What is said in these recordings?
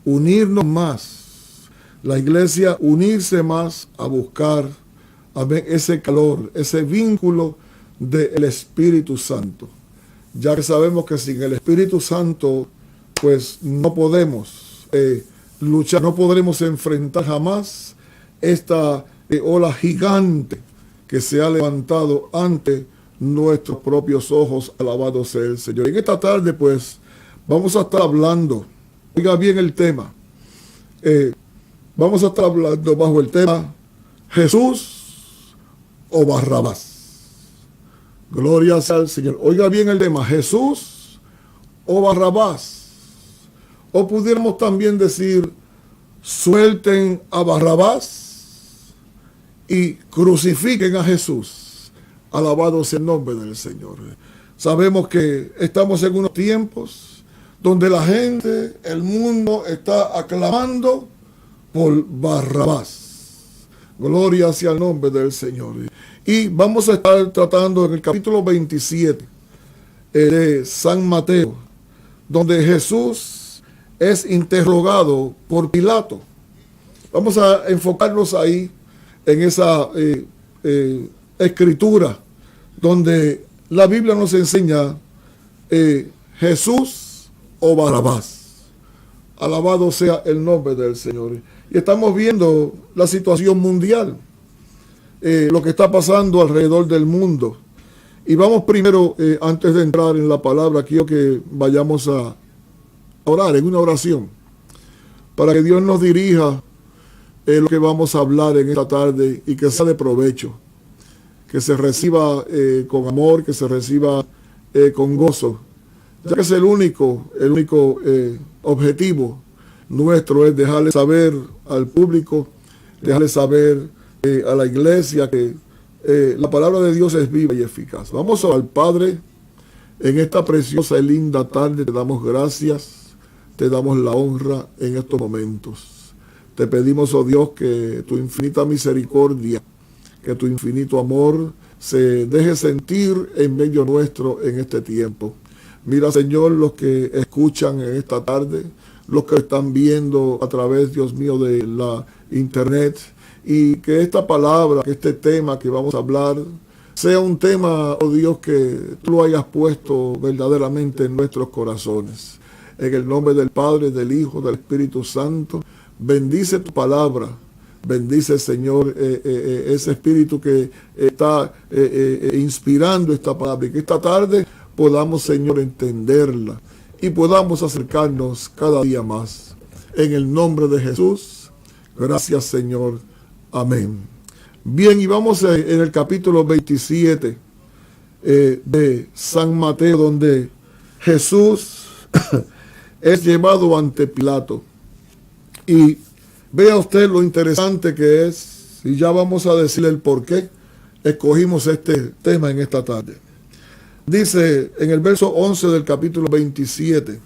unirnos más. La iglesia unirse más a buscar, amén, ese calor, ese vínculo del Espíritu Santo. Ya que sabemos que sin el Espíritu Santo, pues no podemos luchar, no podremos enfrentar jamás esta ola gigante que se ha levantado ante nuestros propios ojos. Alabado sea el Señor. En esta tarde, pues, vamos a estar hablando, oiga bien el tema, vamos a estar hablando bajo el tema Jesús o Barrabás. Gloria sea al Señor. Oiga bien el tema, Jesús o Barrabás. O pudiéramos también decir, suelten a Barrabás y crucifiquen a Jesús. Alabado sea el nombre del Señor. Sabemos que estamos en unos tiempos donde la gente, el mundo está aclamando por Barrabás. Gloria sea el nombre del Señor. Y vamos a estar tratando en el capítulo 27 de San Mateo, donde Jesús es interrogado por Pilato. Vamos a enfocarnos ahí en esa escritura donde la Biblia nos enseña Jesús o Barrabás. Alabado sea el nombre del Señor. Y estamos viendo la situación mundial, lo que está pasando alrededor del mundo. Y vamos primero, antes de entrar en la palabra, quiero que vayamos a orar en una oración para que Dios nos dirija lo que vamos a hablar en esta tarde y que sea de provecho, que se reciba con amor, que se reciba con gozo, ya que es el único objetivo nuestro es dejarle saber al público, dejarle saber a la iglesia que la palabra de Dios es viva y eficaz. Vamos al Padre, en esta preciosa y linda tarde te damos gracias, te damos la honra en estos momentos. Te pedimos, oh Dios, que tu infinita misericordia, que tu infinito amor se deje sentir en medio nuestro en este tiempo. Mira, Señor, los que escuchan en esta tarde, los que están viendo a través, Dios mío, de la internet, y que esta palabra, que este tema que vamos a hablar, sea un tema, oh Dios, que tú lo hayas puesto verdaderamente en nuestros corazones. En el nombre del Padre, del Hijo, del Espíritu Santo, bendice tu palabra. Bendice, Señor, ese espíritu que está inspirando esta palabra, y que esta tarde podamos, Señor, entenderla y podamos acercarnos cada día más. En el nombre de Jesús, gracias, Señor. Amén. Bien, y vamos en el capítulo 27 de San Mateo, donde Jesús es llevado ante Pilato. Y vea usted lo interesante que es, y ya vamos a decirle el por qué escogimos este tema en esta tarde. Dice en el verso 11 del capítulo 27,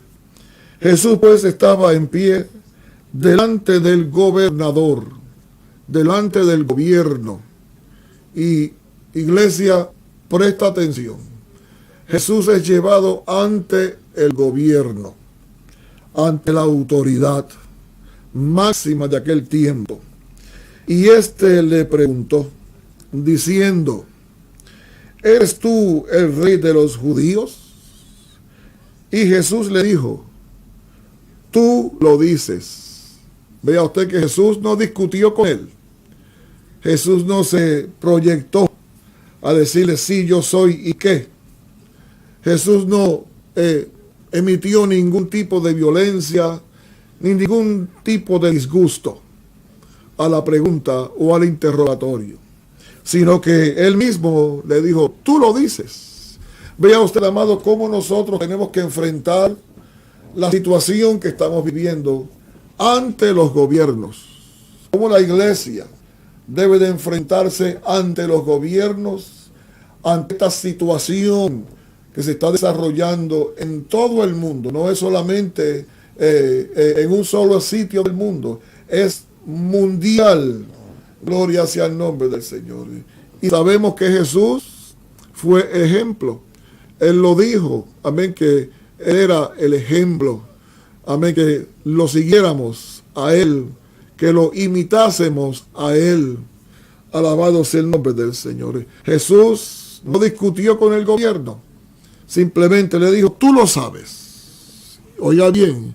Jesús pues estaba en pie delante del gobernador, delante del gobierno. Y iglesia, presta atención. Jesús es llevado ante el gobierno, ante la autoridad máxima de aquel tiempo. Y éste le preguntó, diciendo, ¿eres tú el rey de los judíos? Y Jesús le dijo, tú lo dices. Vea usted que Jesús no discutió con él. Jesús no se proyectó a decirle, sí, yo soy, ¿y qué? Jesús no emitió ningún tipo de violencia, ni ningún tipo de disgusto a la pregunta o al interrogatorio, sino que él mismo le dijo, tú lo dices. Vea usted, amado, cómo nosotros tenemos que enfrentar la situación que estamos viviendo ante los gobiernos, cómo la iglesia debe de enfrentarse ante los gobiernos, ante esta situación que se está desarrollando en todo el mundo. No es solamente en un solo sitio del mundo, es mundial. Gloria sea el nombre del Señor. Y sabemos que Jesús fue ejemplo. Él lo dijo, amén, que era el ejemplo amén, que lo siguiéramos a Él, que lo imitásemos a Él. Alabado sea el nombre del Señor. Jesús no discutió con el gobierno, simplemente le dijo, tú lo sabes. Oiga bien,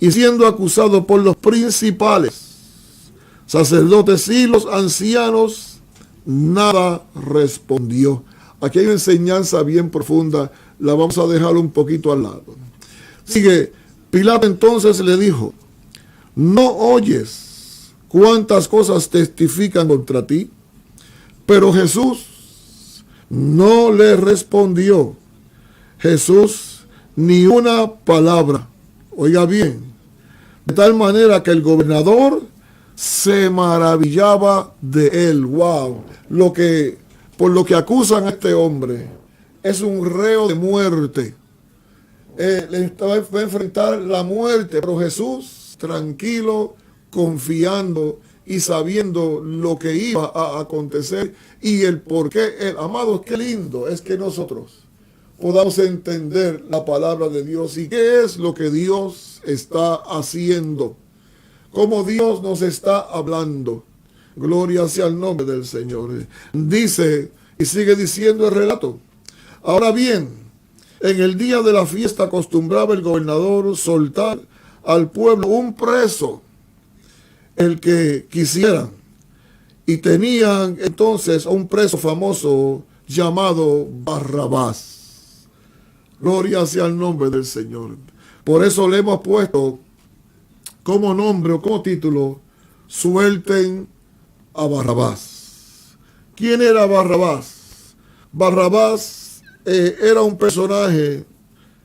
y siendo acusado por los principales sacerdotes y los ancianos, nada respondió. Aquí hay una enseñanza bien profunda, la vamos a dejar un poquito al lado. Sigue, Pilato entonces le dijo, ¿no oyes cuántas cosas testifican contra ti? Pero Jesús no le respondió. Jesús ni una palabra. Oiga bien, de tal manera que el gobernador se maravillaba de él. Wow, por lo que acusan a este hombre es un reo de muerte. Le va a enfrentar la muerte, pero Jesús tranquilo, confiando y sabiendo lo que iba a acontecer y el por qué. Amados, qué lindo es que nosotros podamos entender la palabra de Dios y qué es lo que Dios está haciendo, cómo Dios nos está hablando. Gloria sea el nombre del Señor. Dice, y sigue diciendo el relato, ahora bien, en el día de la fiesta acostumbraba el gobernador soltar al pueblo un preso, el que quisieran, y tenían entonces a un preso famoso llamado Barrabás. Gloria sea el nombre del Señor. Por eso le hemos puesto como nombre o como título, suelten a Barrabás. ¿Quién era Barrabás? Barrabás era un personaje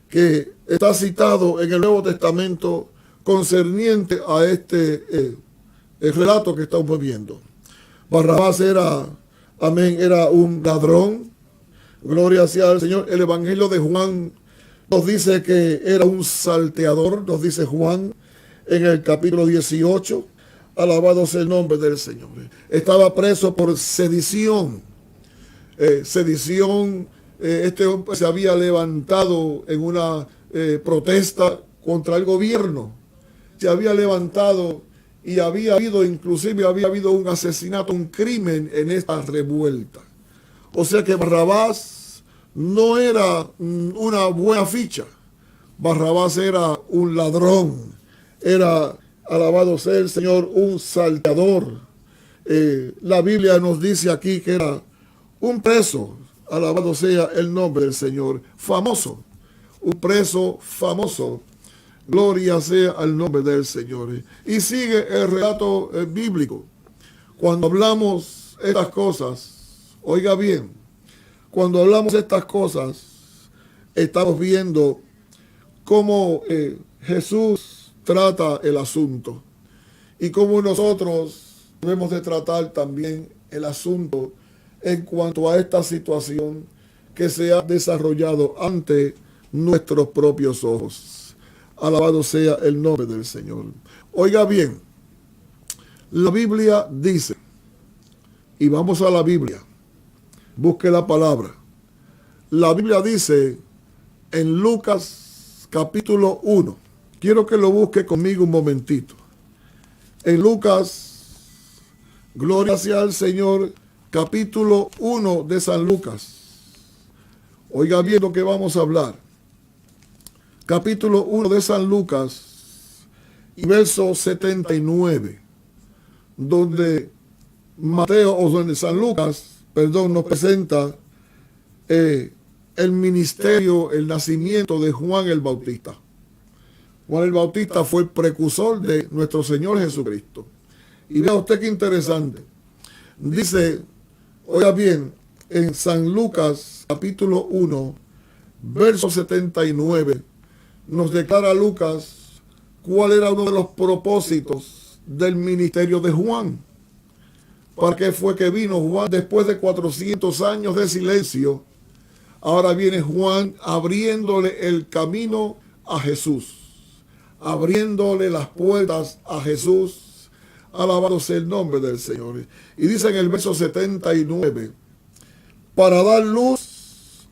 que está citado en el Nuevo Testamento concerniente a el relato que estamos viendo. Barrabás era un ladrón. Gloria sea al Señor. El Evangelio de Juan nos dice que era un salteador, nos dice Juan en el capítulo 18. Alabado sea el nombre del Señor. Estaba preso por sedición. Este hombre se había levantado en una protesta contra el gobierno. Se había levantado y había habido un asesinato, un crimen en esta revuelta. O sea que Barrabás no era una buena ficha. Barrabás era un ladrón, era, alabado sea el Señor, un salteador. La Biblia nos dice aquí que era un preso, alabado sea el nombre del Señor, famoso, un preso famoso. Gloria sea al nombre del Señor. Y sigue el relato bíblico. Cuando hablamos estas cosas, oiga bien, cuando hablamos de estas cosas, estamos viendo cómo Jesús trata el asunto y cómo nosotros debemos de tratar también el asunto en cuanto a esta situación que se ha desarrollado ante nuestros propios ojos. Alabado sea el nombre del Señor. Oiga bien, la Biblia dice, y vamos a la Biblia, busque la palabra. La Biblia dice en Lucas capítulo 1. Quiero que lo busque conmigo un momentito. En Lucas, gloria sea al Señor, capítulo 1 de San Lucas. Oiga bien lo que vamos a hablar. Capítulo 1 de San Lucas y verso 79, donde San Lucas nos presenta el ministerio, el nacimiento de Juan el Bautista. Juan el Bautista fue el precursor de nuestro Señor Jesucristo. Y vea usted qué interesante. Dice, oiga bien, en San Lucas capítulo 1, verso 79, nos declara Lucas cuál era uno de los propósitos del ministerio de Juan. ¿Para qué fue que vino Juan después de 400 años de silencio? Ahora viene Juan abriéndole el camino a Jesús, abriéndole las puertas a Jesús. Alabado sea el nombre del Señor. Y dice en el verso 79, para dar luz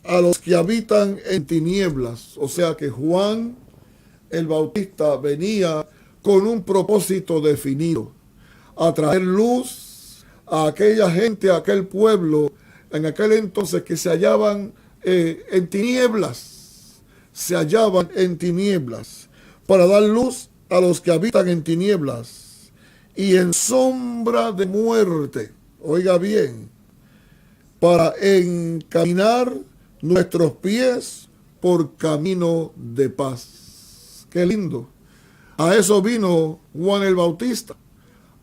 a los que habitan en tinieblas. O sea que Juan el Bautista venía con un propósito definido, a traer luz a aquella gente, a aquel pueblo, en aquel entonces que se hallaban en tinieblas, se hallaban en tinieblas, para dar luz a los que habitan en tinieblas y en sombra de muerte. Oiga bien, para encaminar nuestros pies por camino de paz. Qué lindo. A eso vino Juan el Bautista,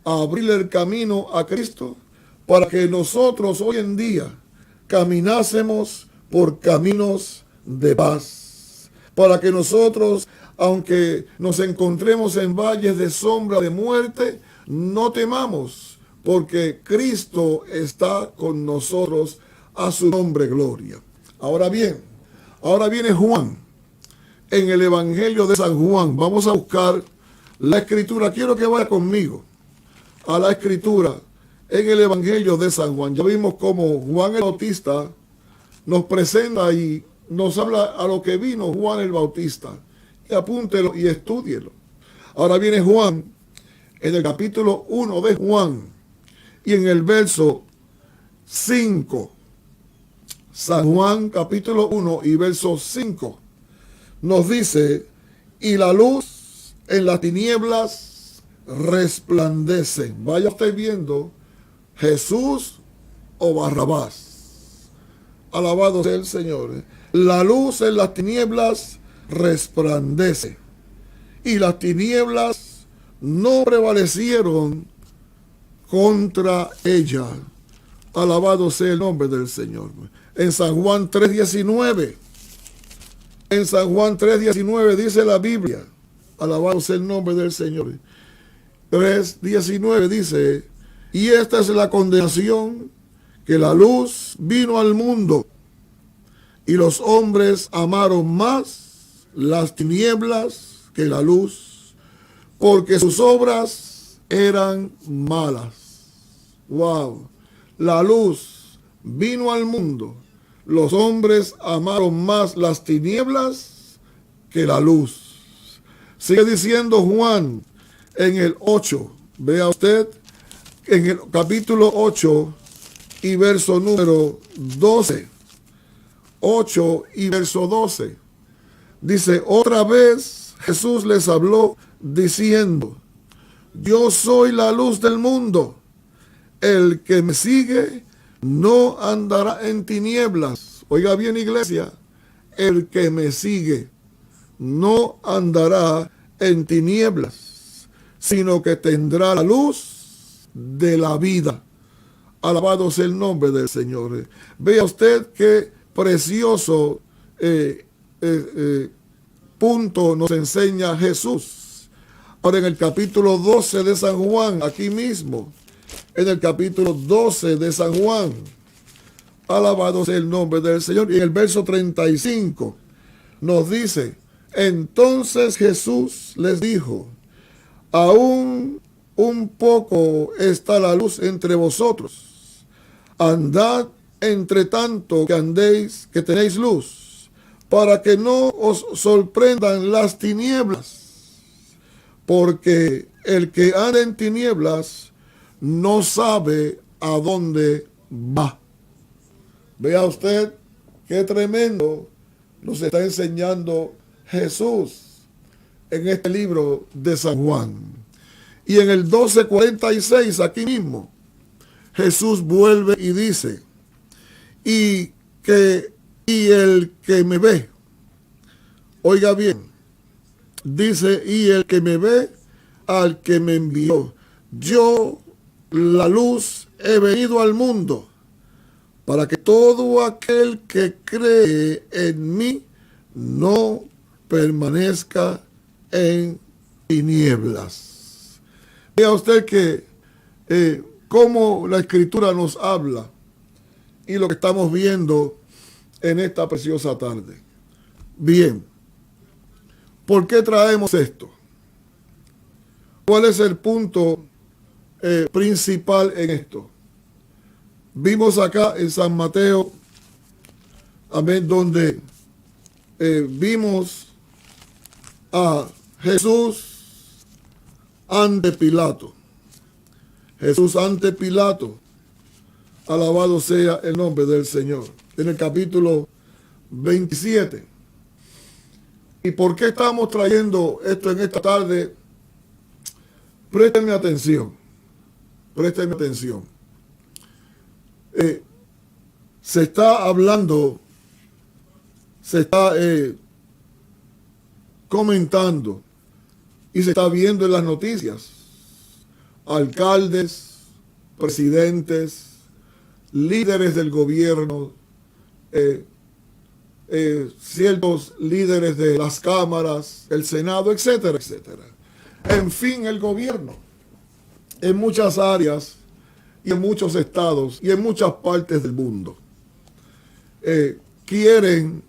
a abrirle el camino a Cristo, para que nosotros hoy en día caminásemos por caminos de paz. Para que nosotros, aunque nos encontremos en valles de sombra de muerte, no temamos, porque Cristo está con nosotros, a su nombre gloria. Ahora bien, ahora viene Juan, en el Evangelio de San Juan. Vamos a buscar la escritura. Quiero que vaya conmigo a la escritura en el Evangelio de San Juan. Ya vimos cómo Juan el Bautista nos presenta y nos habla a lo que vino Juan el Bautista. Y apúntelo y estúdielo. Ahora viene Juan en el capítulo 1 de Juan y en el verso 5. San Juan capítulo 1 y verso 5 nos dice: y la luz en las tinieblas resplandece. Vaya usted viendo, Jesús o Barrabás. Alabado sea el Señor. La luz en las tinieblas resplandece, y las tinieblas no prevalecieron contra ella. Alabado sea el nombre del Señor. En San Juan 3:19, en San Juan 3:19 dice la Biblia, alabado sea el nombre del Señor. 3:19 dice: y esta es la condenación, que la luz vino al mundo, y los hombres amaron más las tinieblas que la luz, porque sus obras eran malas. Wow. La luz vino al mundo. Los hombres amaron más las tinieblas que la luz. Sigue diciendo Juan en el 8. Vea usted, en el capítulo 8 y verso número 12. 8 y verso 12. Dice: otra vez Jesús les habló diciendo: yo soy la luz del mundo. El que me sigue no andará en tinieblas. Oiga bien, iglesia, el que me sigue no andará en tinieblas, sino que tendrá la luz de la vida. Alabado sea el nombre del Señor. Vea usted qué precioso punto nos enseña Jesús. Ahora en el capítulo 12 de San Juan, aquí mismo, en el capítulo 12 de San Juan, alabado sea el nombre del Señor, y en el verso 35 nos dice: entonces Jesús les dijo: aún un poco está la luz entre vosotros, andad entre tanto que andéis, que tenéis luz, para que no os sorprendan las tinieblas, porque el que anda en tinieblas no sabe a dónde va. Vea usted qué tremendo nos está enseñando Jesús en este libro de San Juan. Y en el 12:46, aquí mismo, Jesús vuelve y dice: y el que me ve, oiga bien, dice: y el que me ve al que me envió. Yo, la luz, he venido al mundo, para que todo aquel que cree en mí no permanezca en tinieblas. Vea usted que cómo la Escritura nos habla, y lo que estamos viendo en esta preciosa tarde. Bien, ¿por qué traemos esto? ¿Cuál es el punto principal en esto? Vimos acá en San Mateo, amén, donde vimos a Jesús ante Pilato. Jesús ante Pilato. Alabado sea el nombre del Señor. En el capítulo 27. ¿Y por qué estamos trayendo esto en esta tarde? Préstenme atención. Préstenme atención. Se está hablando, se está comentando y se está viendo en las noticias. Alcaldes, presidentes, líderes del gobierno, ciertos líderes de las cámaras, el Senado, etcétera, etcétera. En fin, el gobierno, en muchas áreas y en muchos estados y en muchas partes del mundo, quieren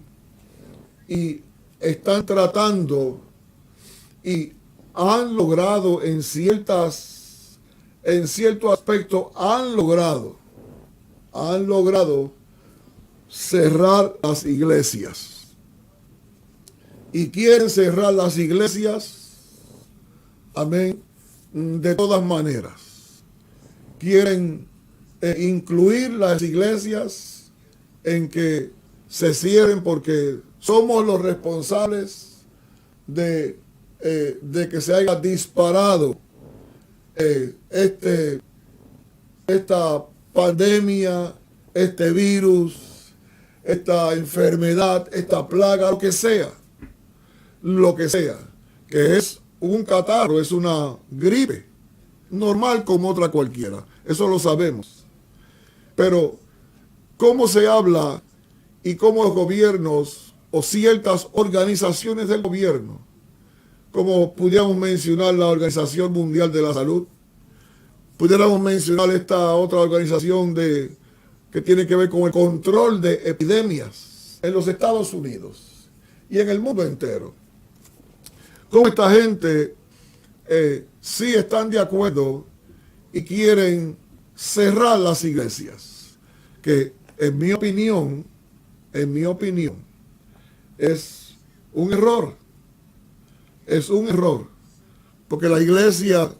y están tratando y han logrado en cierto aspecto, han logrado cerrar las iglesias. Y quieren cerrar las iglesias, amén, de todas maneras. Quieren incluir las iglesias en que se cierren porque somos los responsables de que se haya disparado esta pandemia, este virus, esta enfermedad, esta plaga, lo que sea, que es un catarro, es una gripe, normal como otra cualquiera, eso lo sabemos. Pero, ¿cómo se habla y cómo los gobiernos o ciertas organizaciones del gobierno, como pudiéramos mencionar la Organización Mundial de la Salud, pudiéramos mencionar esta otra organización que tiene que ver con el control de epidemias en los Estados Unidos y en el mundo entero? Cómo esta gente sí están de acuerdo y quieren cerrar las iglesias, que en mi opinión, es un error. Es un error, porque la iglesia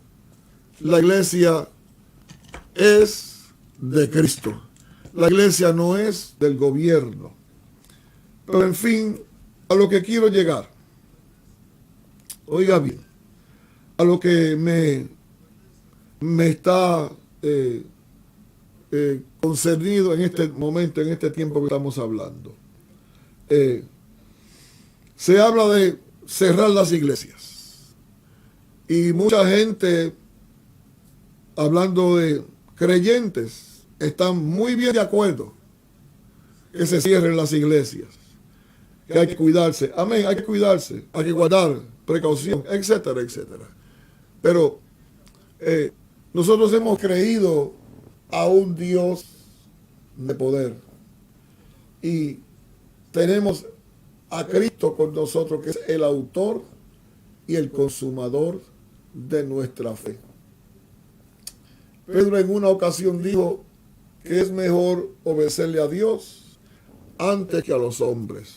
es de Cristo. La iglesia no es del gobierno. Pero en fin, a lo que quiero llegar, oiga bien, a lo que me está concernido en este momento, en este tiempo que estamos hablando. Se habla de cerrar las iglesias. Y mucha gente, hablando de creyentes, están muy bien de acuerdo que se cierren las iglesias, que hay que cuidarse. Amén, hay que cuidarse, hay que guardar precaución, etcétera, etcétera. Pero nosotros hemos creído a un Dios de poder y tenemos a Cristo con nosotros, que es el autor y el consumador de nuestra fe. Pedro en una ocasión dijo que es mejor obedecerle a Dios antes que a los hombres.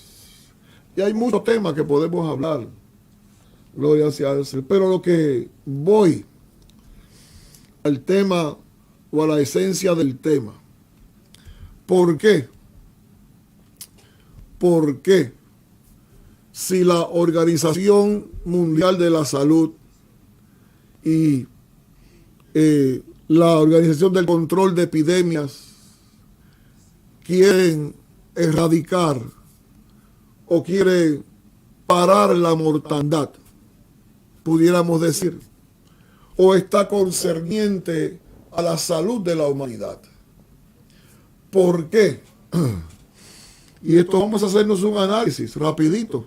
Y hay muchos temas que podemos hablar, gloria sea al Señor, pero lo que voy al tema o a la esencia del tema. ¿Por qué? ¿Por qué? Si la Organización Mundial de la Salud y la Organización del Control de Epidemias quieren erradicar o quieren parar la mortandad, pudiéramos decir, o está concerniente a la salud de la humanidad? ¿Por qué? Y esto vamos a hacernos un análisis rapidito.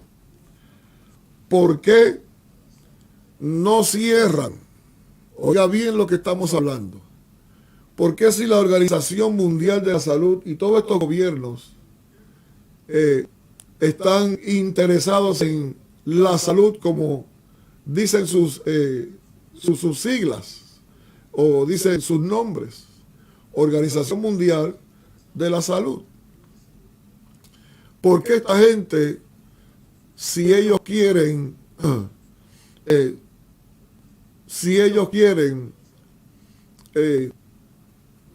¿Por qué no cierran? Oiga bien lo que estamos hablando. ¿Por qué si la Organización Mundial de la Salud y todos estos gobiernos están interesados en la salud, como dicen sus siglas o dicen sus nombres? Organización Mundial de la Salud. ¿Por qué esta gente, si ellos quieren si ellos quieren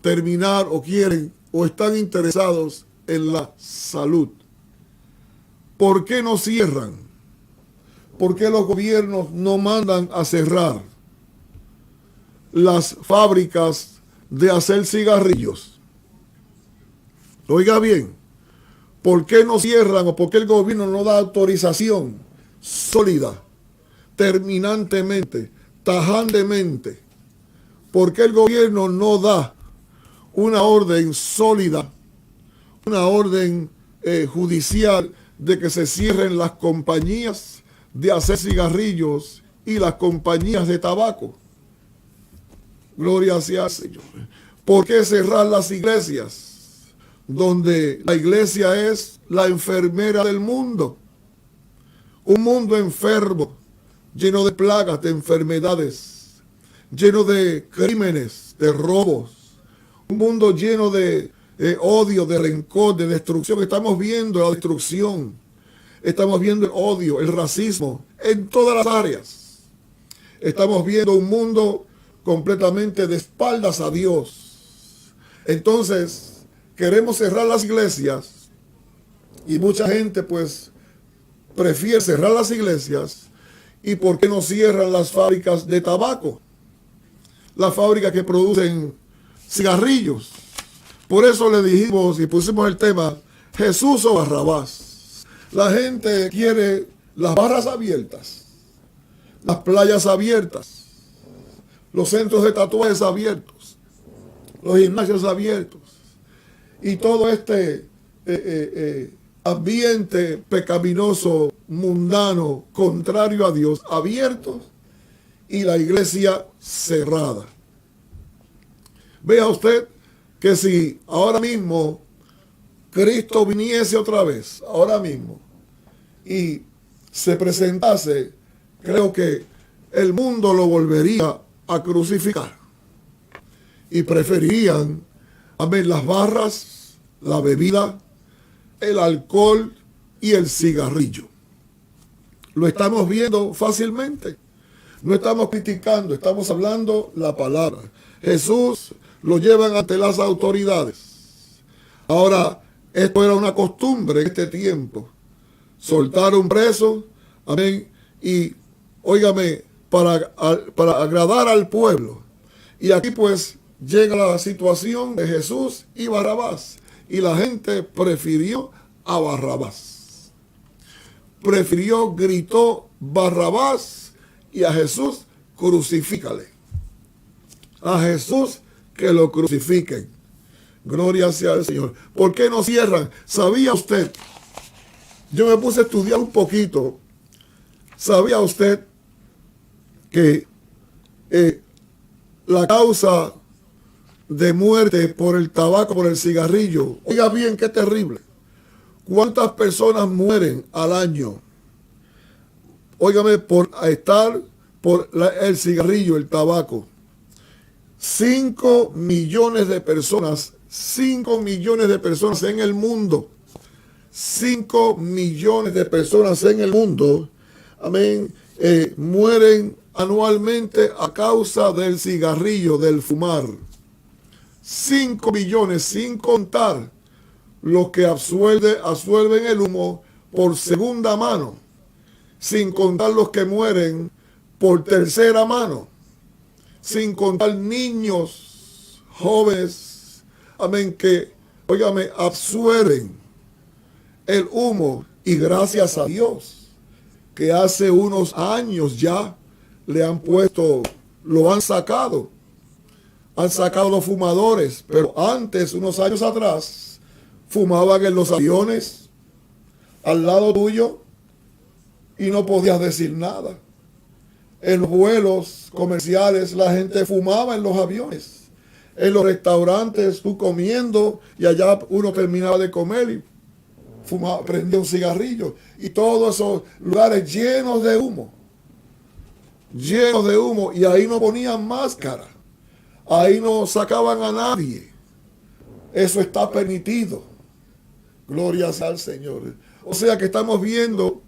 terminar o quieren o están interesados en la salud. ¿Por qué no cierran? ¿Por qué los gobiernos no mandan a cerrar las fábricas de hacer cigarrillos? Oiga bien, ¿por qué no cierran o por qué el gobierno no da autorización sólida, terminantemente, tajantemente? ¿Por qué el gobierno no da una orden sólida, una orden judicial de que se cierren las compañías de hacer cigarrillos y las compañías de tabaco? Gloria sea al Señor. ¿Por qué cerrar las iglesias? Donde la iglesia es la enfermera del mundo. Un mundo enfermo, lleno de plagas, de enfermedades, lleno de crímenes, de robos. Un mundo lleno de odio, de rencor, de destrucción. Estamos viendo la destrucción. Estamos viendo el odio, el racismo en todas las áreas. Estamos viendo un mundo completamente de espaldas a Dios. Entonces, queremos cerrar las iglesias y mucha gente pues prefiere cerrar las iglesias. ¿Y por qué no cierran las fábricas de tabaco? Las fábricas que producen cigarrillos. Por eso le dijimos y pusimos el tema Jesús o Barrabás. La gente quiere las barras abiertas, las playas abiertas, los centros de tatuajes abiertos, los gimnasios abiertos y todo este ambiente pecaminoso, mundano, contrario a Dios, abiertos, y la iglesia cerrada. Vea usted que si ahora mismo Cristo viniese otra vez, ahora mismo, y se presentase, creo que el mundo lo volvería a crucificar. Y preferirían, amén, las barras, la bebida, el alcohol y el cigarrillo. Lo estamos viendo fácilmente. No estamos criticando, estamos hablando la palabra. Jesús lo llevan ante las autoridades. Ahora, esto era una costumbre en este tiempo. Soltar un preso, amén, y, óigame, para agradar al pueblo. Y aquí pues llega la situación de Jesús y Barrabás. Y la gente prefirió a Barrabás. Gritó Barrabás, y a Jesús crucifícale. A Jesús que lo crucifiquen. Gloria sea al Señor. ¿Por qué no cierran? ¿Sabía usted? Yo me puse a estudiar un poquito. ¿Sabía usted que la causa de muerte por el tabaco, por el cigarrillo, oiga bien qué terrible, cuántas personas mueren al año, óigame, por estar por el cigarrillo, el tabaco? 5 millones de personas, 5 millones de personas en el mundo, 5 millones de personas en el mundo, amén, mueren anualmente a causa del cigarrillo, del fumar. 5 millones, sin contar los que absuelven el humo por segunda mano, sin contar los que mueren por tercera mano, sin contar niños, jóvenes, amén, que, óigame, absuelven el humo. Y gracias a Dios que hace unos años ya le han puesto, lo han sacado los fumadores, pero antes, unos años atrás, fumaban en los aviones al lado tuyo y no podías decir nada. En los vuelos comerciales la gente fumaba en los aviones. En los restaurantes tú comiendo y allá uno terminaba de comer y fumaba, prendía un cigarrillo. Y todos esos lugares llenos de humo. Y ahí no ponían máscara. Ahí no sacaban a nadie. Eso está permitido. Gloria sea al Señor. O sea que estamos viendo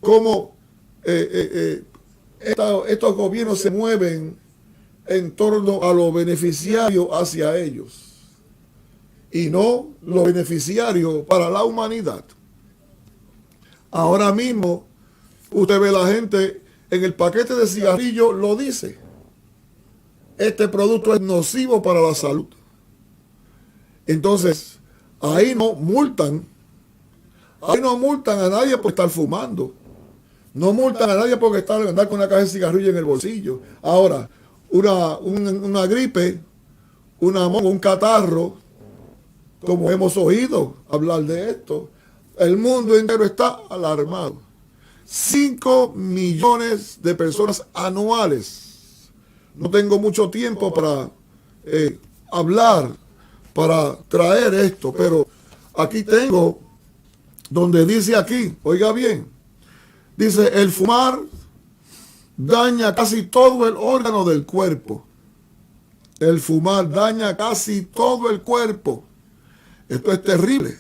cómo estos gobiernos se mueven en torno a los beneficiarios hacia ellos y no los beneficiarios para la humanidad. Ahora mismo usted ve la gente en el paquete de cigarrillos, lo dice: este producto es nocivo para la salud. Entonces ahí no multan a nadie por estar fumando, no multan a nadie por andar con una caja de cigarrillo en el bolsillo. Ahora, una gripe, un catarro, como hemos oído hablar de esto, el mundo entero está alarmado. 5 millones de personas anuales. No tengo mucho tiempo para hablar, para traer esto, pero aquí tengo donde dice aquí, oiga bien, dice: el fumar daña casi todo el órgano del cuerpo. El fumar daña casi todo el cuerpo. Esto es terrible.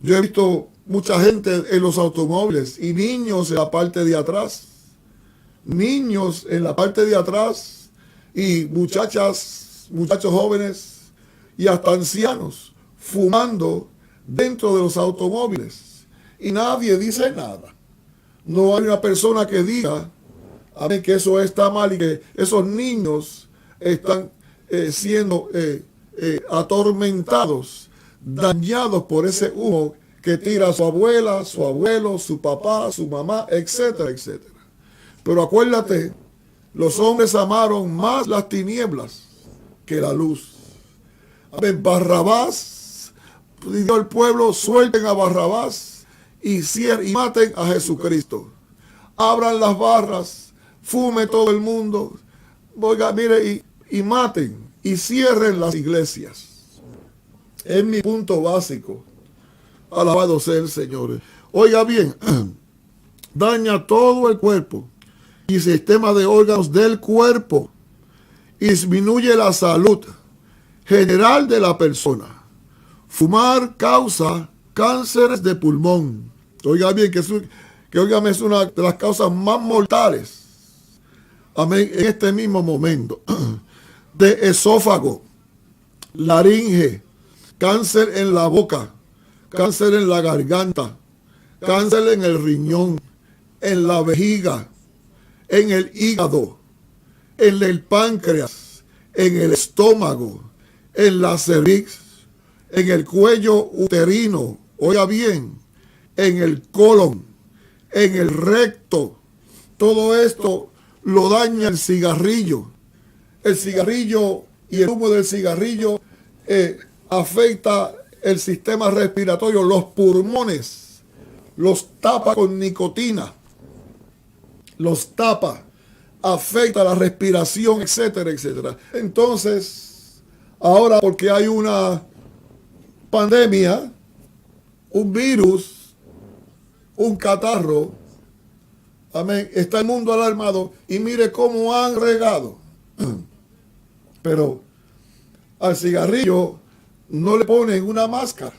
Yo he visto mucha gente en los automóviles y niños en la parte de atrás. Niños en la parte de atrás y muchachos jóvenes y hasta ancianos fumando dentro de los automóviles. Y nadie dice nada. No hay una persona que diga que eso está mal y que esos niños están siendo atormentados, dañados por ese humo que tira su abuela, su abuelo, su papá, su mamá, etcétera, etcétera. Pero acuérdate, los hombres amaron más las tinieblas que la luz. Barrabás, pidió el pueblo: suelten a Barrabás y maten a Jesucristo. Abran las barras, fume todo el mundo, oiga, mire, y maten y cierren las iglesias. Es mi punto básico. Alabado sea el Señor. Oiga bien, daña todo el cuerpo y sistema de órganos del cuerpo, y disminuye la salud general de la persona. Fumar causa cánceres de pulmón. Oiga bien, que es una de las causas más mortales, amén, en este mismo momento. De esófago, laringe, cáncer en la boca, cáncer en la garganta, cáncer en el riñón, en la vejiga, en el hígado, en el páncreas, en el estómago, en la cervix, en el cuello uterino, oiga bien, en el colon, en el recto. Todo esto lo daña el cigarrillo. El cigarrillo y el humo del cigarrillo afecta el sistema respiratorio, los pulmones, los tapa con nicotina, los tapa, afecta la respiración, etcétera, etcétera. Entonces, ahora, porque hay una pandemia, un virus, un catarro, amén, está el mundo alarmado, y mire cómo han regado. Pero al cigarrillo no le ponen una máscara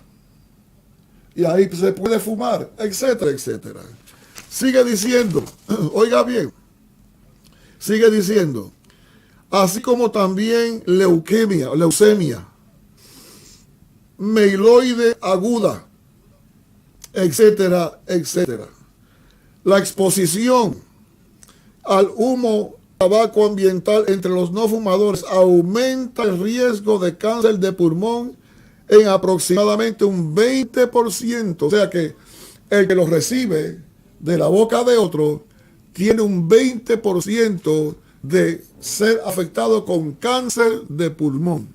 y ahí se puede fumar, etcétera, etcétera. Sigue diciendo, oiga bien, sigue diciendo: así como también leucemia, mieloide aguda, etcétera, etcétera. La exposición al humo tabaco ambiental entre los no fumadores aumenta el riesgo de cáncer de pulmón en aproximadamente un 20%. O sea que el que lo recibe de la boca de otro tiene un 20% de ser afectado con cáncer de pulmón.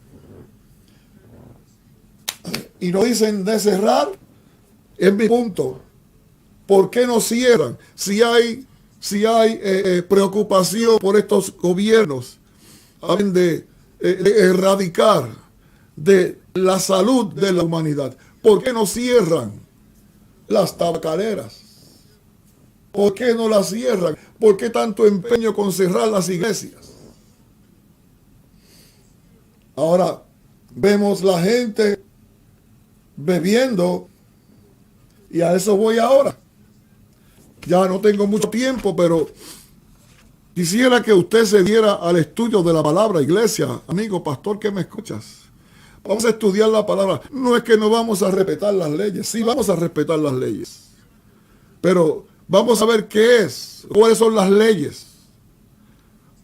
Y no dicen de cerrar. Es mi punto. ¿Por qué no cierran? Si hay preocupación por estos gobiernos de erradicar de la salud de la humanidad, ¿por qué no cierran las tabacaleras? ¿Por qué no las cierran? ¿Por qué tanto empeño con cerrar las iglesias? Ahora vemos la gente bebiendo, y a eso voy ahora. Ya no tengo mucho tiempo, pero Quisiera que usted se diera al estudio de la palabra, iglesia, amigo, pastor que me escuchas. Vamos a estudiar la palabra. No es que no vamos a respetar las leyes. Sí, vamos a respetar las leyes. Pero vamos a ver qué es. ¿Cuáles son las leyes?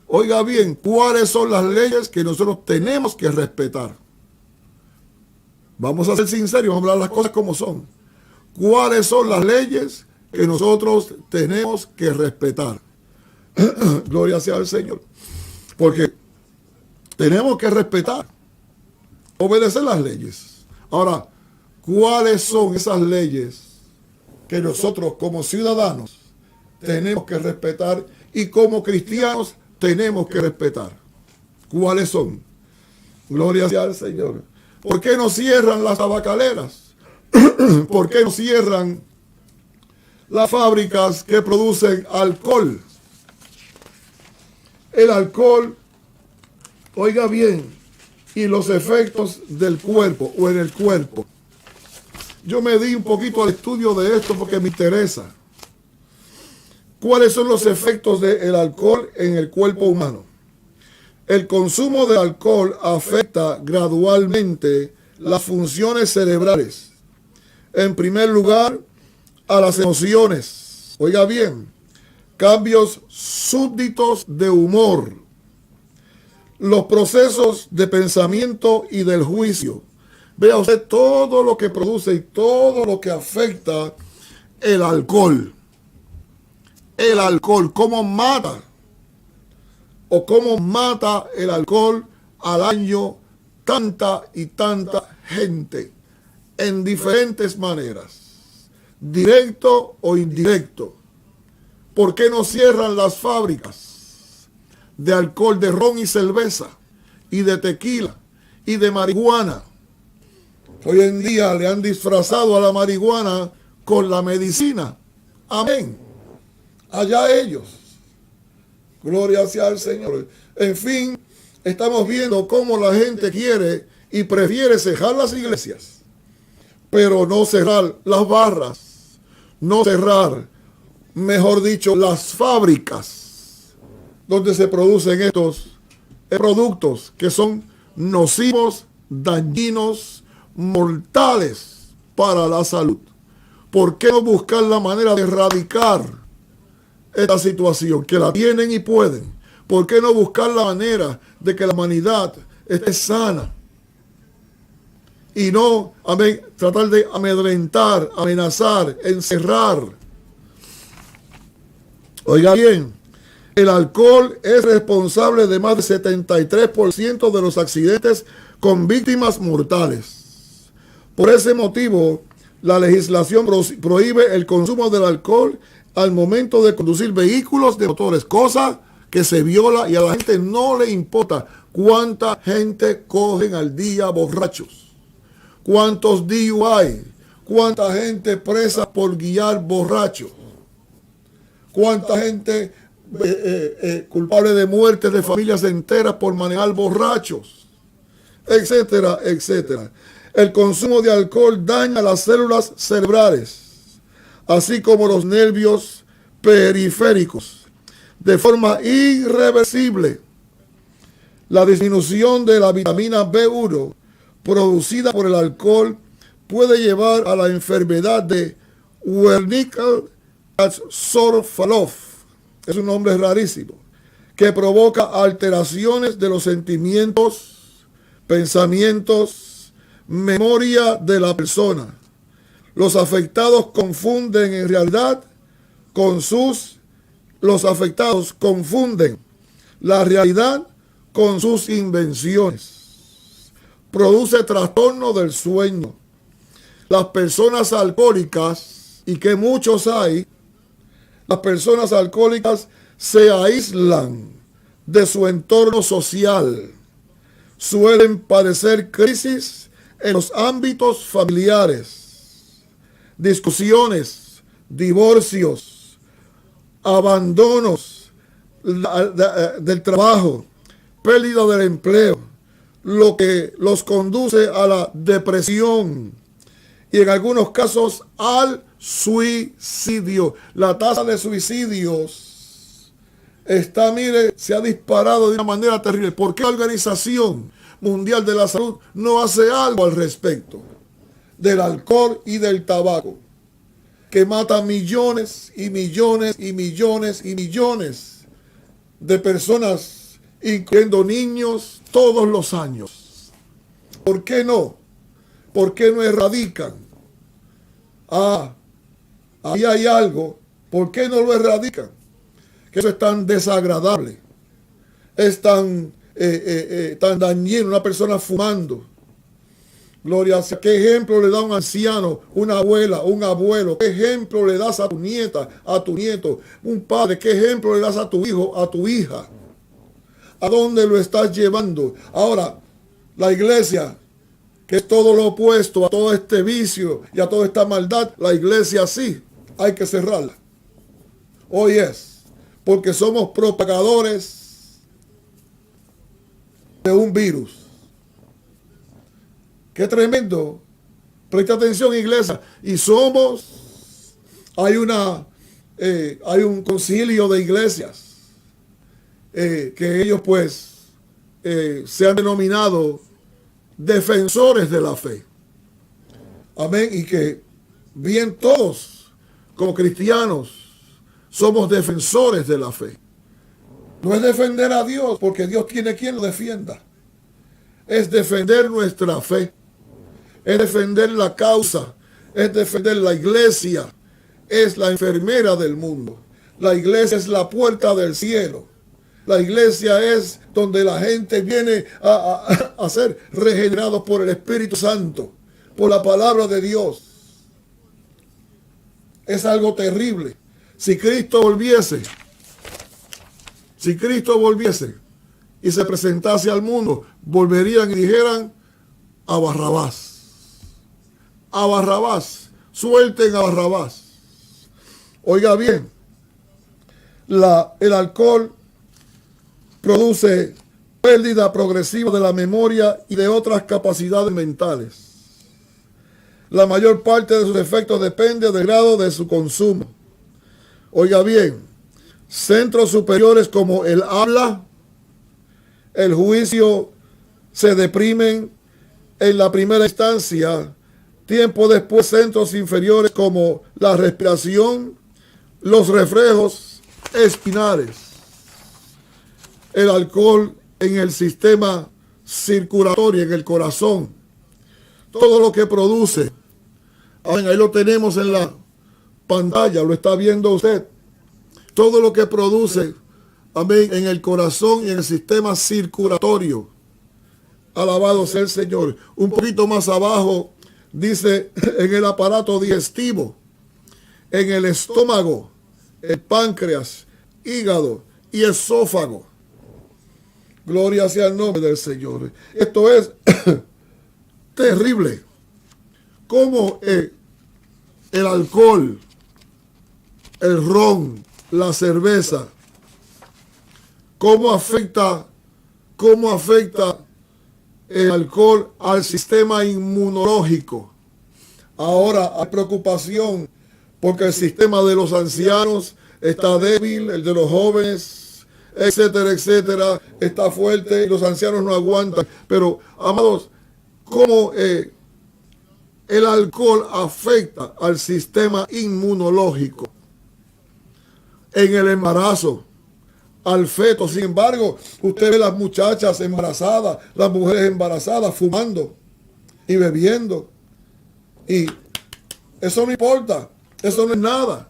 Oiga bien, ¿cuáles son las leyes que nosotros tenemos que respetar? Vamos a ser sinceros, vamos a hablar las cosas como son. ¿Cuáles son las leyes que nosotros tenemos que respetar? Gloria sea al Señor. Porque tenemos que respetar, obedecer las leyes. Ahora, ¿cuáles son esas leyes que nosotros como ciudadanos tenemos que respetar y como cristianos tenemos que respetar? ¿Cuáles son? Gloria sea al Señor. ¿Por qué no cierran las tabacaleras? ¿Por qué no cierran las fábricas que producen alcohol? El alcohol, oiga bien, y los efectos del cuerpo o en el cuerpo. Yo me di un poquito al estudio de esto porque me interesa. ¿Cuáles son los efectos del alcohol en el cuerpo humano? El consumo de alcohol afecta gradualmente las funciones cerebrales. En primer lugar, a las emociones. Oiga bien, cambios súbditos de humor, los procesos de pensamiento y del juicio. Vea usted todo lo que produce y todo lo que afecta el alcohol. El alcohol, cómo mata o cómo mata el alcohol al año tanta y tanta gente en diferentes maneras, directo o indirecto. ¿Por qué no cierran las fábricas de alcohol, de ron y cerveza, y de tequila, y de marihuana? Hoy en día le han disfrazado a la marihuana con la medicina. Amén. Allá ellos. Gloria sea al Señor. En fin, estamos viendo cómo la gente quiere y prefiere cerrar las iglesias, pero no cerrar las barras, no cerrar, mejor dicho, las fábricas donde se producen estos productos que son nocivos, dañinos, mortales para la salud. ¿Por qué no buscar la manera de erradicar esta situación? Que la tienen y pueden. ¿Por qué no buscar la manera de que la humanidad esté sana? Y no, amén, tratar de amedrentar, amenazar, encerrar. Oiga bien, el alcohol es responsable de más del 73% de los accidentes con víctimas mortales. Por ese motivo, la legislación prohíbe el consumo del alcohol al momento de conducir vehículos de motores, cosa que se viola y a la gente no le importa cuánta gente cogen al día borrachos, cuántos DUI, cuánta gente presa por guiar borrachos, cuánta gente culpable de muerte de familias enteras por manejar borrachos, etcétera, etcétera. El consumo de alcohol daña las células cerebrales, así como los nervios periféricos, de forma irreversible. La disminución de la vitamina B1 producida por el alcohol puede llevar a la enfermedad de Wernicke-Korsakoff, es un nombre rarísimo, que provoca alteraciones de los sentimientos, pensamientos, memoria de la persona. Los afectados confunden la realidad con sus invenciones. Produce trastorno del sueño. Las personas alcohólicas, y que muchos hay, las personas alcohólicas se aíslan de su entorno social. Suelen padecer crisis en los ámbitos familiares, discusiones, divorcios, abandonos del trabajo, pérdida del empleo, lo que los conduce a la depresión y en algunos casos al suicidio. La tasa de suicidios mire, se ha disparado de una manera terrible. ¿Por qué la Organización Mundial de la Salud no hace algo al respecto del alcohol y del tabaco, que mata millones y millones y millones y millones de personas, incluyendo niños, todos los años? ¿Por qué no? ¿Por qué no erradican? Ahí hay algo. ¿Por qué no lo erradican? Que eso es tan desagradable, es tan dañino, una persona fumando. Gloria a Dios. ¿Qué ejemplo le da un anciano, una abuela, un abuelo? ¿Qué ejemplo le das a tu nieta, a tu nieto? Un padre, ¿qué ejemplo le das a tu hijo, a tu hija? ¿A dónde lo estás llevando? Ahora, la iglesia, que es todo lo opuesto a todo este vicio y a toda esta maldad, la iglesia sí, hay que cerrarla. Hoy es, porque somos propagadores de un virus. Qué tremendo. Presta atención, iglesia. Y hay un concilio de iglesias que ellos pues se han denominado defensores de la fe. Amén. Y que bien todos como cristianos somos defensores de la fe. No es defender a Dios, porque Dios tiene quien lo defienda. Es defender nuestra fe. Es defender la causa. Es defender la iglesia. Es la enfermera del mundo. La iglesia es la puerta del cielo. La iglesia es donde la gente viene a ser regenerados por el Espíritu Santo, por la palabra de Dios. Es algo terrible. Si Cristo volviese y se presentase al mundo, volverían y dijeran a Barrabás, suelten a Barrabás. Oiga bien, el alcohol produce pérdida progresiva de la memoria y de otras capacidades mentales. La mayor parte de sus efectos depende del grado de su consumo. Oiga bien, centros superiores como el habla, el juicio se deprimen en la primera instancia. Tiempo después, centros inferiores como la respiración, los reflejos espinales. El alcohol en el sistema circulatorio, en el corazón. Todo lo que produce. Ahí lo tenemos en la pantalla, lo está viendo usted. Todo lo que produce, amén, en el corazón y en el sistema circulatorio. Alabado sea el Señor. Un poquito más abajo dice en el aparato digestivo, en el estómago, el páncreas, hígado y esófago. Gloria sea el nombre del Señor. Esto es terrible. Cómo el alcohol, el ron, la cerveza, cómo afecta el alcohol al sistema inmunológico. Ahora hay preocupación porque el sistema de los ancianos está débil, el de los jóvenes, etcétera, etcétera, está fuerte y los ancianos no aguantan. Pero, amados, cómo el alcohol afecta al sistema inmunológico en el embarazo, al feto. Sin embargo, usted ve las muchachas embarazadas, las mujeres embarazadas fumando y bebiendo. Y eso no importa, eso no es nada.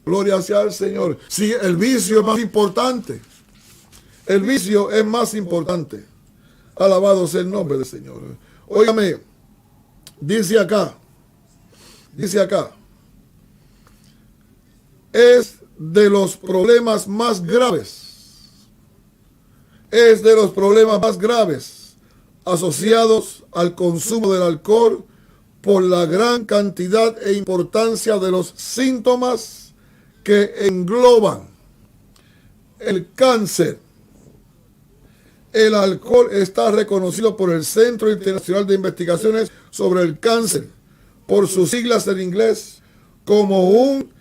Gloria sea al Señor. Sí, el vicio es más importante. El vicio es más importante. Alabado sea el nombre del Señor. Óigame, dice acá, es de los problemas más graves. Es de los problemas más graves asociados al consumo del alcohol por la gran cantidad e importancia de los síntomas que engloban el cáncer. El alcohol está reconocido por el Centro Internacional de Investigaciones sobre el Cáncer, por sus siglas en inglés, como un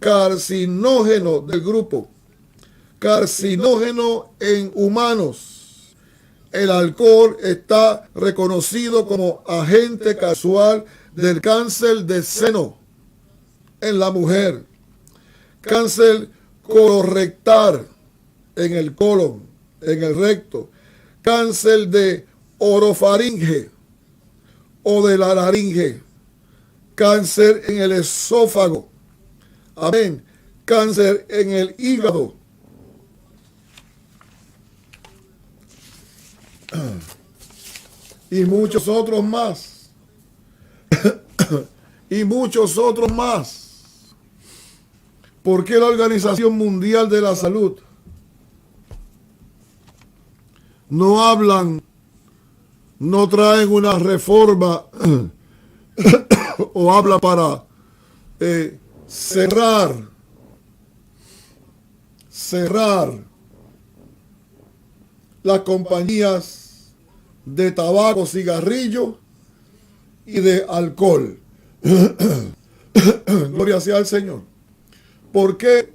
carcinógeno del grupo, carcinógeno en humanos. El alcohol está reconocido como agente casual del cáncer de seno en la mujer, cáncer colorectal en el colon, en el recto, cáncer de orofaringe o de la laringe, cáncer en el esófago, amén, cáncer en el hígado, y muchos otros más, y muchos otros más. ¿Por qué la Organización Mundial de la Salud no hablan, no traen una reforma o habla para cerrar las compañías de tabaco, cigarrillo y de alcohol? Gloria sea al Señor. ¿Por qué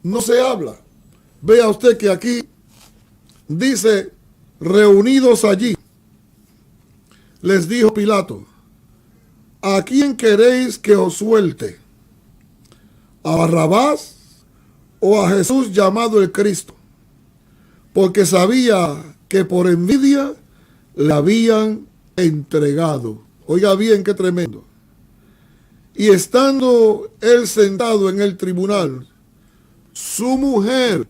no se habla? Vea usted que aquí dice, reunidos allí, les dijo Pilato, ¿a quién queréis que os suelte? ¿A Barrabás o a Jesús llamado el Cristo? Porque sabía que por envidia le habían entregado. Oiga bien, qué tremendo. Y estando él sentado en el tribunal, su mujer,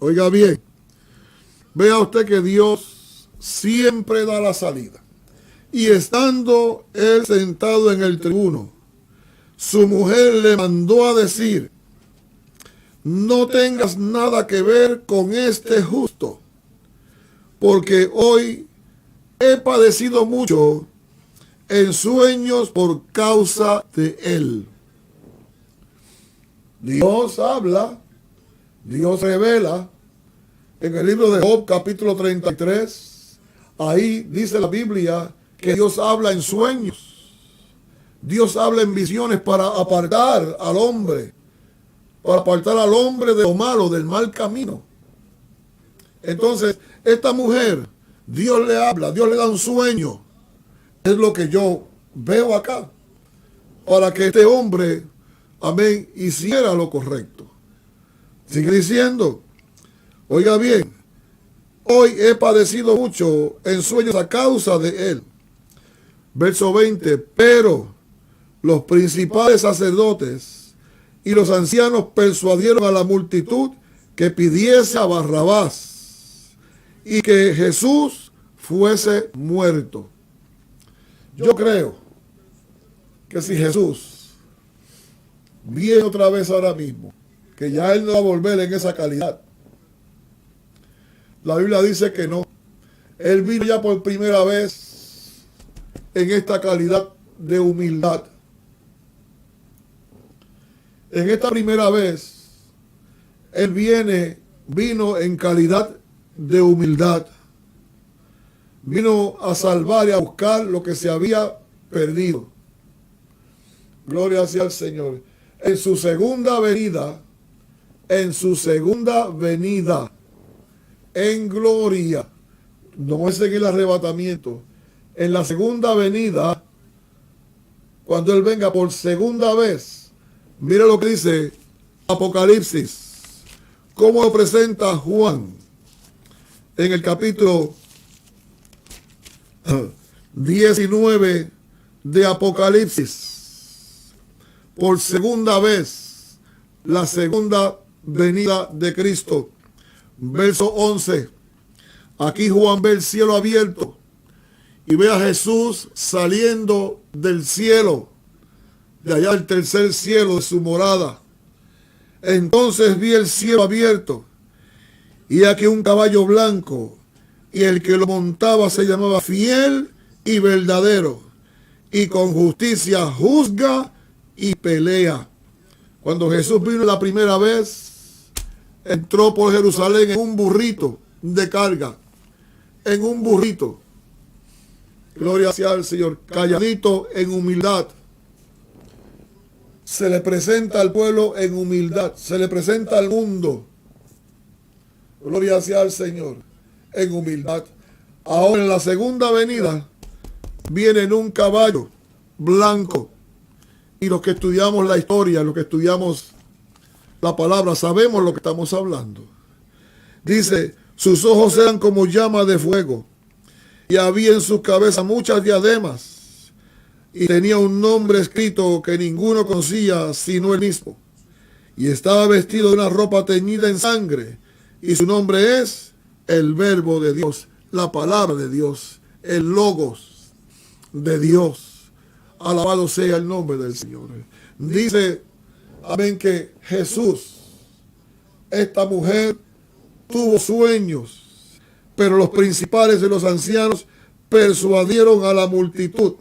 oiga bien, vea usted que Dios siempre da la salida. Y estando él sentado en el tribuno, su mujer le mandó a decir, no tengas nada que ver con este justo, porque hoy he padecido mucho en sueños por causa de él. Dios habla, Dios revela en el libro de Job, capítulo 33. Ahí dice la Biblia que Dios habla en sueños. Dios habla en visiones para apartar al hombre de lo malo, del mal camino. Entonces, esta mujer, Dios le habla, Dios le da un sueño. Es lo que yo veo acá, para que este hombre, amén, hiciera lo correcto. Sigue diciendo, oiga bien, hoy he padecido mucho en sueños a causa de él. Verso 20, pero los principales sacerdotes y los ancianos persuadieron a la multitud que pidiese a Barrabás y que Jesús fuese muerto. Yo creo que si Jesús viene otra vez ahora mismo, que ya él no va a volver en esa calidad. La Biblia dice que no. Él vino ya por primera vez en esta calidad de humildad. En esta primera vez, él vino en calidad de humildad. Vino a salvar y a buscar lo que se había perdido. Gloria sea al Señor. En su segunda venida, en gloria, no es en el arrebatamiento, en la segunda venida, cuando Él venga por segunda vez, mira lo que dice Apocalipsis, cómo lo presenta Juan en el capítulo 19 de Apocalipsis. Por segunda vez, la segunda venida de Cristo. Verso 11. Aquí Juan ve el cielo abierto y ve a Jesús saliendo del cielo, de allá del tercer cielo de su morada. Entonces vi el cielo abierto y aquí un caballo blanco, y el que lo montaba se llamaba Fiel y Verdadero, y con justicia juzga y pelea. Cuando Jesús vino la primera vez, entró por Jerusalén en un burrito de carga, en un burrito. Gloria sea al Señor, calladito en humildad. se le presenta al pueblo en humildad, se le presenta al mundo. Gloria sea al Señor, en humildad. Ahora en la segunda venida viene en un caballo blanco. Y los que estudiamos la historia, los que estudiamos la palabra, sabemos lo que estamos hablando. Dice, sus ojos eran como llamas de fuego, y había en su cabeza muchas diademas, y tenía un nombre escrito que ninguno conocía sino él mismo. Y estaba vestido de una ropa teñida en sangre, y su nombre es el Verbo de Dios, la palabra de Dios, el Logos de Dios. Alabado sea el nombre del Señor. Dice, amén, que Jesús, esta mujer, tuvo sueños, pero los principales de los ancianos persuadieron a la multitud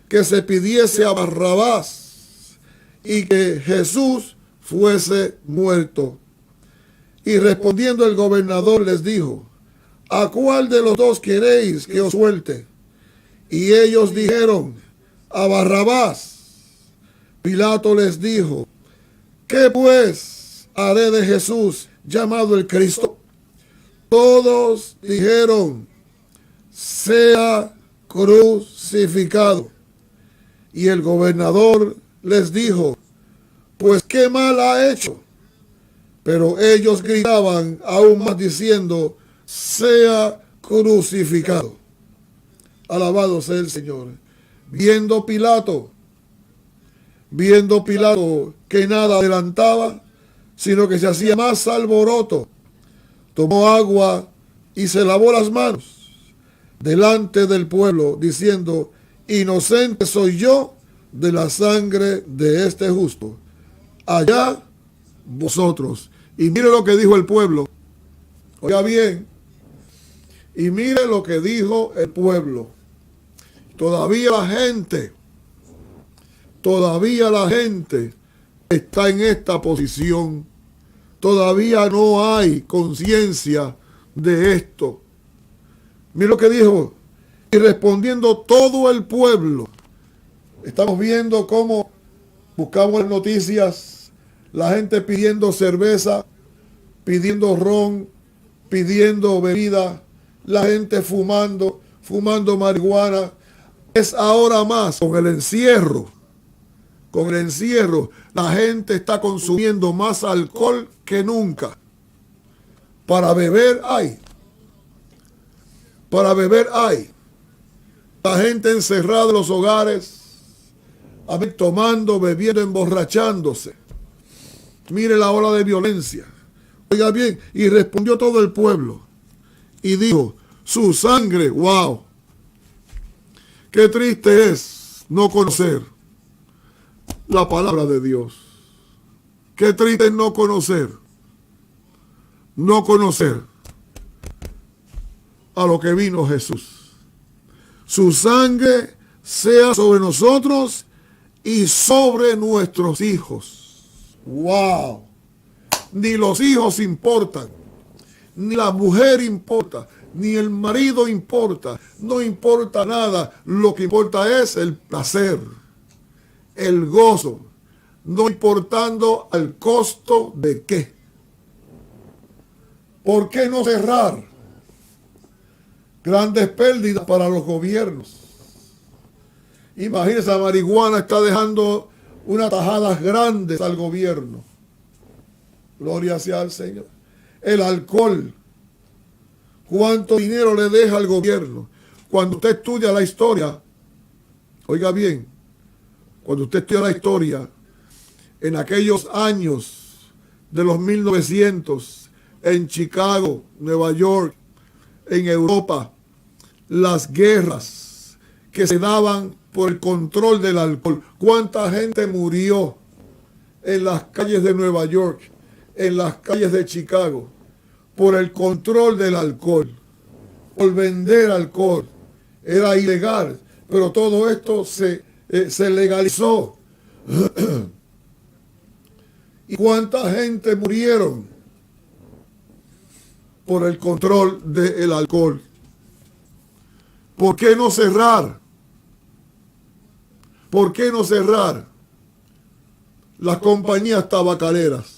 que se pidiese a Barrabás y que Jesús fuese muerto. Y respondiendo el gobernador les dijo, ¿a cuál de los dos queréis que os suelte? Y ellos dijeron, a Barrabás. Pilato les dijo, ¿qué pues haré de Jesús llamado el Cristo? Todos dijeron, sea crucificado. Y el gobernador les dijo, pues qué mal ha hecho. Pero ellos gritaban aún más diciendo, sea crucificado. Alabado sea el Señor. Viendo Pilato que nada adelantaba, sino que se hacía más alboroto, tomó agua y se lavó las manos delante del pueblo, diciendo, inocente soy yo de la sangre de este justo. Allá vosotros. Y mire lo que dijo el pueblo. Oiga bien. Y mire lo que dijo el pueblo. Todavía la gente está en esta posición. Todavía no hay conciencia de esto. Mira lo que dijo. Y respondiendo todo el pueblo. Estamos viendo cómo buscamos noticias. La gente pidiendo cerveza, pidiendo ron, pidiendo bebida. La gente fumando marihuana. Es ahora más con el encierro. La gente está consumiendo más alcohol que nunca. Para beber hay. La gente encerrada en los hogares, tomando, bebiendo, emborrachándose. Mire la ola de violencia. Oiga bien, y respondió todo el pueblo. Y dijo, su sangre, wow. Qué triste es no conocer la palabra de Dios. Qué triste es no conocer a lo que vino Jesús. Su sangre sea sobre nosotros y sobre nuestros hijos. Wow. Ni los hijos importan, ni la mujer importa, ni el marido importa, no importa nada. Lo que importa es el placer, el gozo, no importando al costo de qué. ¿Por qué no cerrar? Grandes pérdidas para los gobiernos. Imagínense, la marihuana está dejando unas tajadas grandes al gobierno. Gloria sea al Señor. El alcohol. ¿Cuánto dinero le deja al gobierno? Cuando usted estudia la historia, oiga bien, cuando usted estudia la historia, en aquellos años de los 1900, en Chicago, Nueva York, en Europa, las guerras que se daban por el control del alcohol. ¿Cuánta gente murió en las calles de Nueva York, en las calles de Chicago, por el control del alcohol, por vender alcohol? Era ilegal, pero todo esto se legalizó. ¿Y cuánta gente murieron por el control del alcohol? ¿Por qué no cerrar? ¿Por qué no cerrar? las compañías tabacaleras?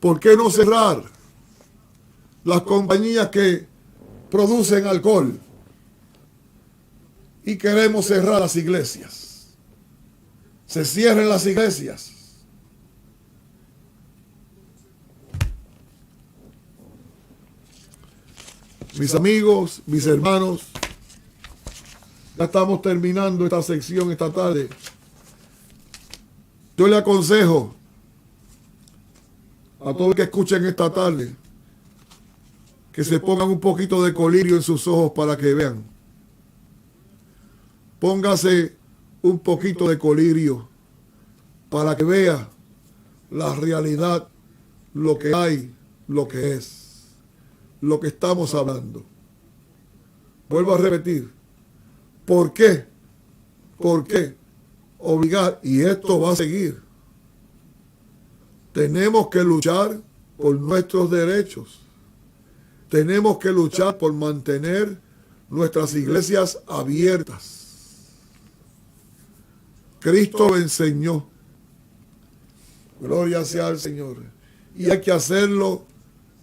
¿Por qué no cerrar las compañías que producen alcohol? Y queremos cerrar las iglesias. Se cierren las iglesias. Mis amigos, mis hermanos, ya estamos terminando esta sección esta tarde. Yo le aconsejo a todos los que escuchen esta tarde que se pongan un poquito de colirio en sus ojos para que vean. Póngase un poquito de colirio para que vea la realidad, lo que hay, lo que es, lo que estamos hablando. Vuelvo a repetir. ¿Por qué? ¿Por qué obligar? Y esto va a seguir. Tenemos que luchar por nuestros derechos. Tenemos que luchar por mantener nuestras iglesias abiertas. Cristo lo enseñó. Gloria sea al Señor. Y hay que hacerlo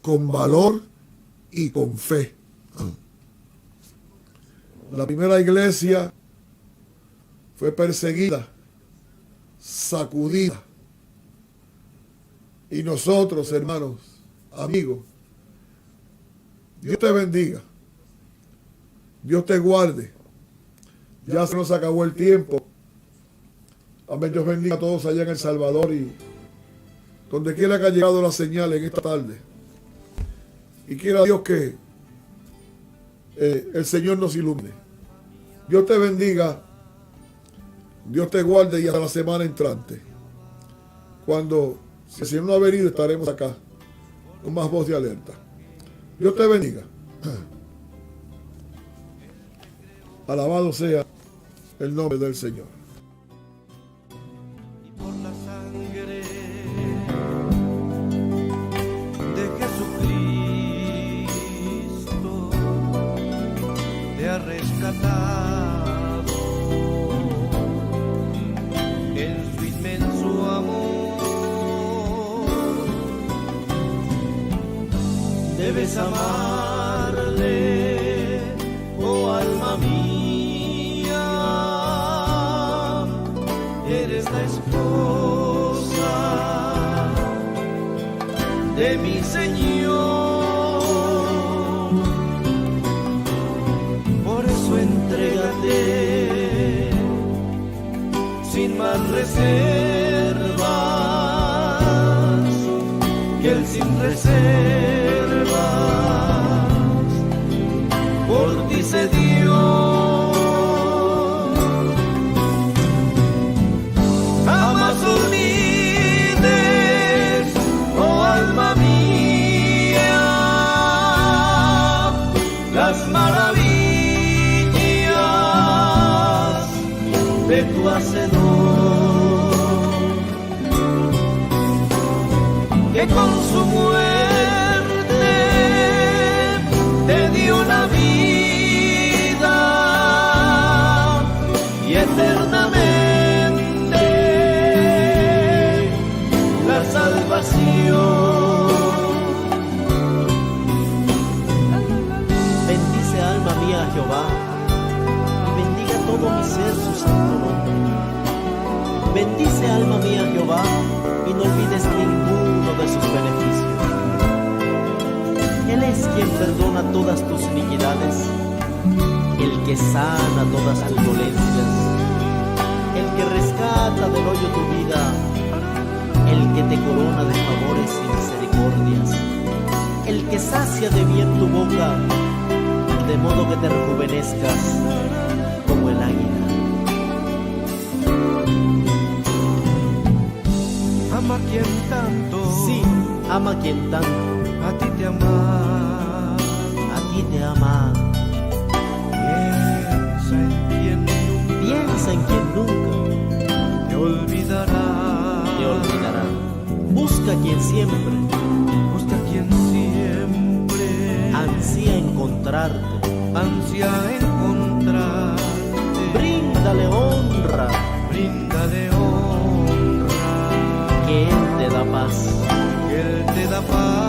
con valor y con fe. La primera iglesia fue perseguida, sacudida. Y nosotros, hermanos, amigos, Dios te bendiga. Dios te guarde. Ya se nos acabó el tiempo. Amén. Dios bendiga a todos allá en El Salvador y donde quiera que haya llegado la señal en esta tarde. Y quiera Dios que el Señor nos ilumine. Dios te bendiga. Dios te guarde y hasta la semana entrante. Cuando, si el Señor no ha venido, estaremos acá con más voz de alerta. Dios te bendiga. Alabado sea el nombre del Señor. Rescatado en su inmenso amor, debes amarle, oh alma mía, eres la esposa de mi Señor. Entrégate sin más reservas, que Él sin reservas por ti se dio. Jamás olvides, oh alma mía, las maravillas de tu Hacedor, que con su muerte te dio la vida y eternamente la salvación. Bendice alma mía a Jehová, todo mi ser su santo nombre. Bendice alma mía Jehová y no olvides ninguno de sus beneficios. Él es quien perdona todas tus iniquidades, el que sana todas tus dolencias, el que rescata del hoyo tu vida, el que te corona de favores y misericordias, el que sacia de bien tu boca, de modo que te rejuvenezcas como el águila. Ama quien tanto, sí, ama quien tanto a ti te ama, a ti te ama. Piensa en quien nunca te olvidará, te olvidará. Busca quien siempre ansía encontrarte, bríndale honra, me da paz.